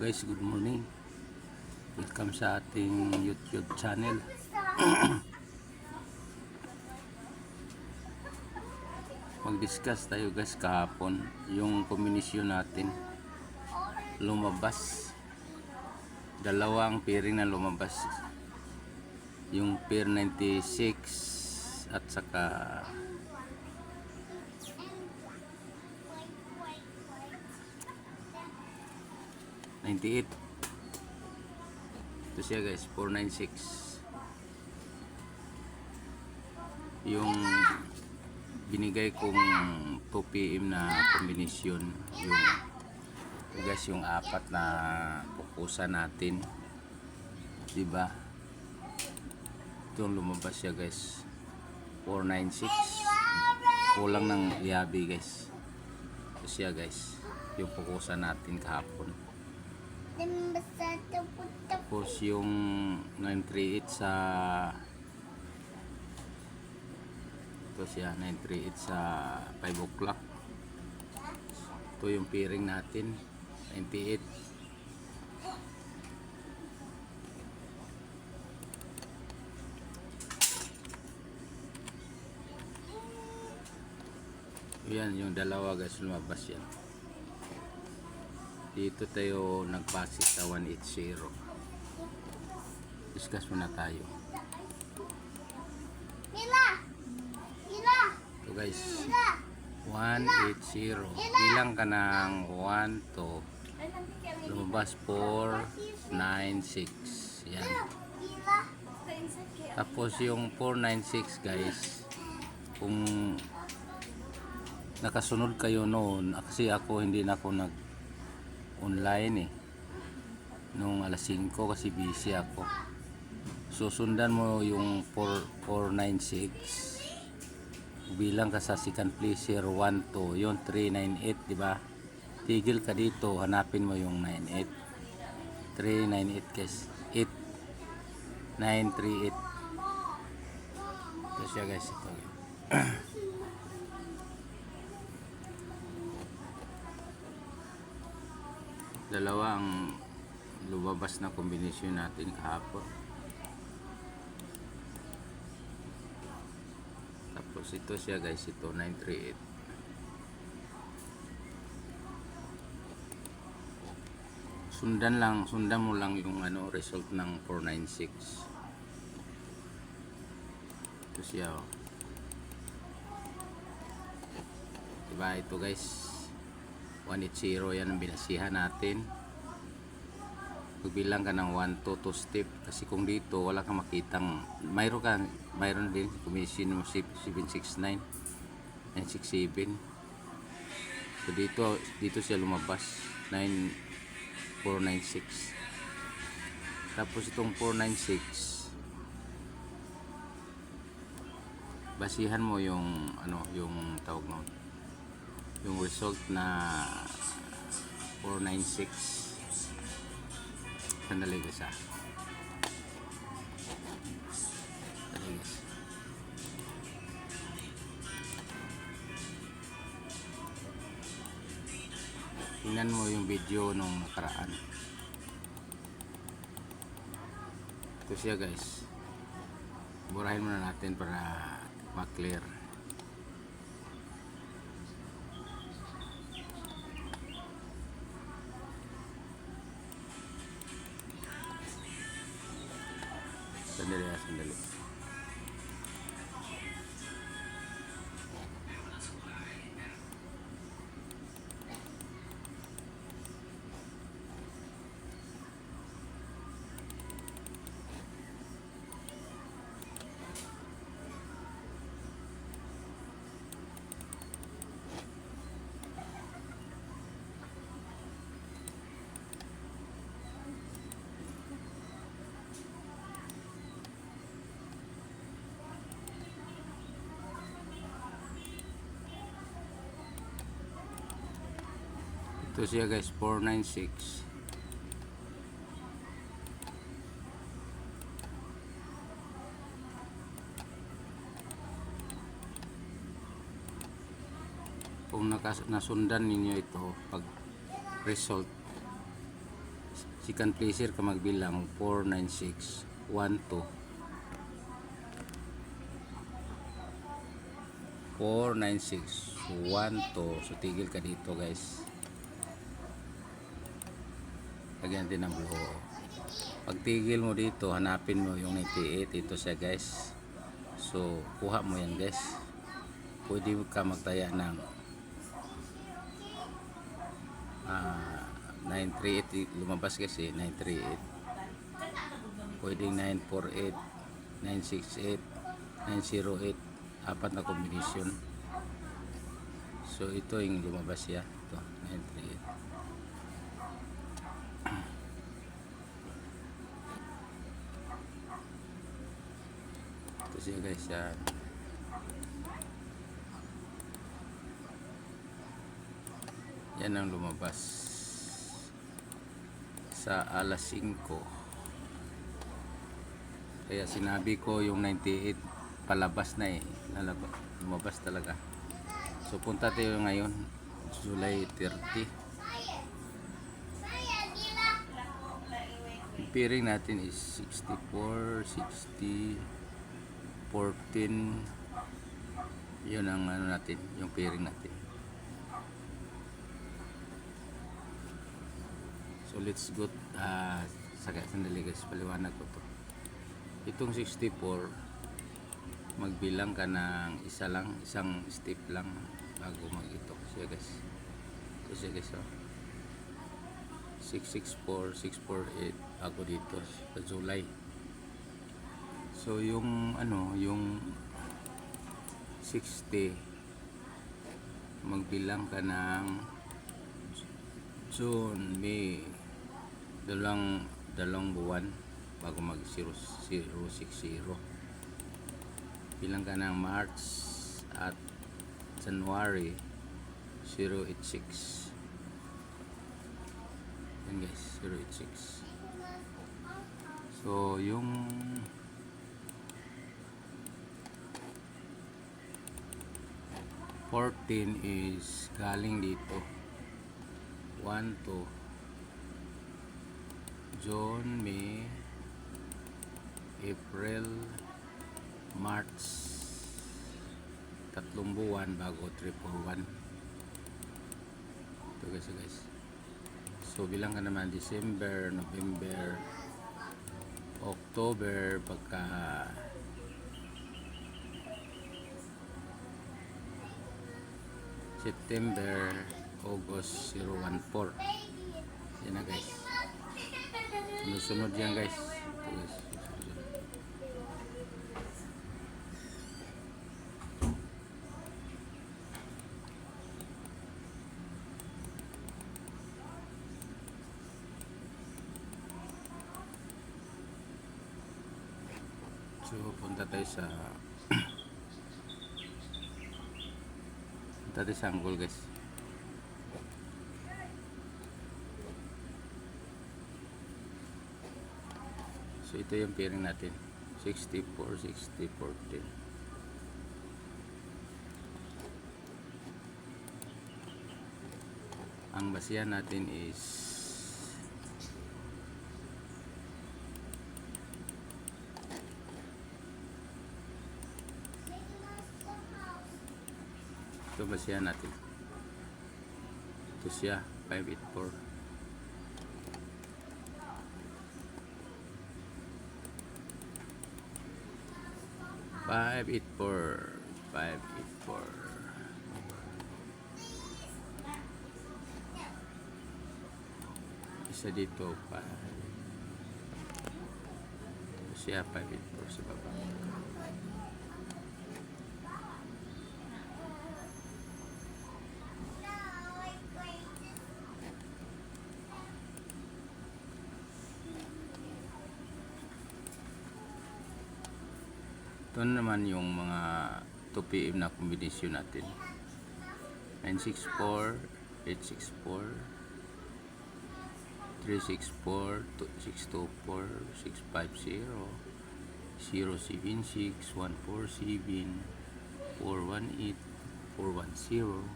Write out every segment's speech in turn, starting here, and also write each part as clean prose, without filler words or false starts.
Guys, good morning. Welcome sa ating YouTube channel. Mag-discuss tayo guys kahapon. Yung kombinasyon natin lumabas. Dalawang pairing na lumabas. Yung pair 96 at saka 98. Ito siya guys, 496. Yung binigay kong 2 PM na kombinasyon. Yung guys, yung apat na pukusan natin. Diba? Ito lumabas siya guys. 496. Kulang ng yabi guys. Ito siya guys. Yung pukusan natin kahapon. Tapos yung 938 sa ito siya 938 sa 5 o'clock. Ito yung pairing natin 98. Yan yung dalawa guys, lumabas yan. Dito tayo nagpase sa 180. Discuss muna tayo. So guys, 180. Bilang ka ng 1 to lumabas 496. Yan. Tapos yung 496 guys, kung nakasunod kayo noon, kasi ako hindi na ako nag online nung alas 5 kasi busy ako. Susundan mo yung 496, bilang ka sa second placer 1 to yung 398, diba? Tigil ka dito, hanapin mo yung 98. 398 guys, 8938. Ito siya guys, ito. Dalawa ang lumabas na kombinasyon natin kahapon. Tapos ito siya guys, ito 938. Sundan mo lang yung result ng 496. Ito siya, oh. Diba ito guys, 180 yan ang binasihan natin. Magbilang ka ng 1 to 2 step, kasi kung dito wala kang makitang mayroon din commission mo 769 967. So dito siya lumabas 9496. Tapos itong 496, basihan mo yung yung tawag mo, yung result na 496. Sandali guys, sandali guys. Tingnan mo yung video nung nakaraan. Ito siya guys, burahin muna natin para ma-clear. Sandali. Ito siya guys, 496. Kung nasundan ninyo ito pag result, second placer ka magbilang 496 12 496 12. So tigil ka dito guys, lagyan din ng blue. Pag tigil mo dito, hanapin mo yung 98. Ito siya guys. So kuha mo yan guys. Pwede ka magtaya ng 938. Lumabas kasi 938. Pwedeng 948, 968, 908. Apat na combination. So ito yung lumabas ya. Ito 938. Ito siya guys yan. Yan ang lumabas sa alas 5. Kaya sinabi ko yung 98 palabas na eh. Lumabas talaga. So punta tayo ngayon July 30. Yung pairing natin is 64, 60, 14. Yun ang ano natin, yung pairing natin. So let's go. Sandali guys, paliwanag ko to. Itong 64, magbilang ka ng isang step lang bago mag-ito. Siya guys. Ito siya guys. 664, 648 bago dito sa July. So yung yung 60, magbilang ka ng June, May, dalawang buwan bago mag 060. Bilang ka ng March at January 086. Yan guys, 086. So yung /14 is galing dito 1 to June, May, April, March, 3 buwan bago 341. Ito guys. So bilang ka naman December, November, October, pagka September, August 014. Yan na guys. Sunod yan guys. Ito guys. So punta tayo sa angle guys. So ito yung pairing natin 64, 60, 14. Ang basihan natin is ito basihan natin. Ito siya 584. 584. Isa dito pa. Siya 584 sa baba. Ito naman yung mga 2 PM na kombinasyon natin. 964, 864, 364, 624, 650, 076, 147, 418, 410.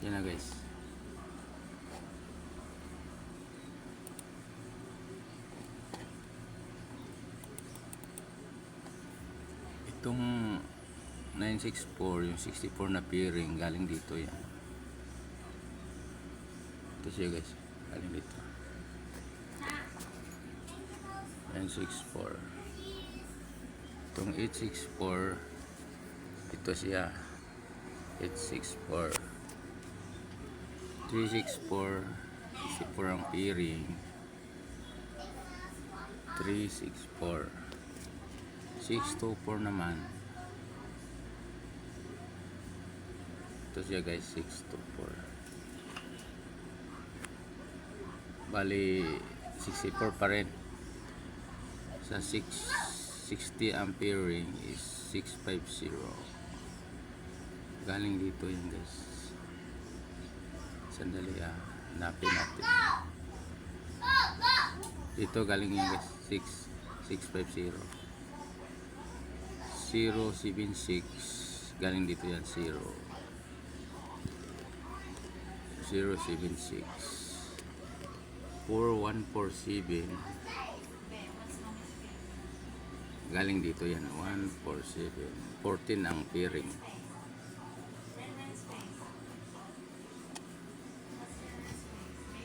Yan na guys. 964, yung 64 na pairing, galing dito yan. Ito siya guys, galing dito. 964. Itong 864, ito siya. 864. 364, 64 ang pairing. 364. 624 naman. Ito siya guys, 624. Bali 64 pa rin. Sa 660 ampere ring is 650. Galing dito yan guys. Sandali hanapin natin. Dito galing yan guys, 650. 076 galing dito yan, 076. 4147 galing dito yan, 147. 14 ang pairing.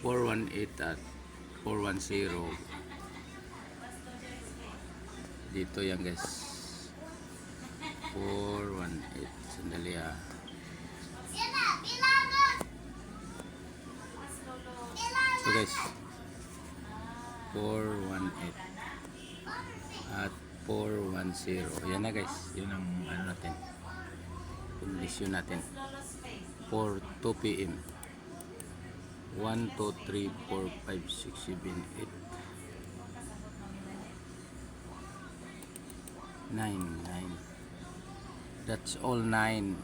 418 at 410 dito yan guys, 418. Sandali so guys, 418 at 410. Yan na guys, yun ang ano natin, kondisyon natin for 2 PM. 1, 2, 3, 4, 5, 6, 7, 8, 9. That's all 9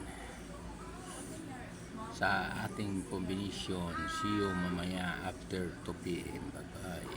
sa ating combination. See you mamaya after 2 PM. Bye bye.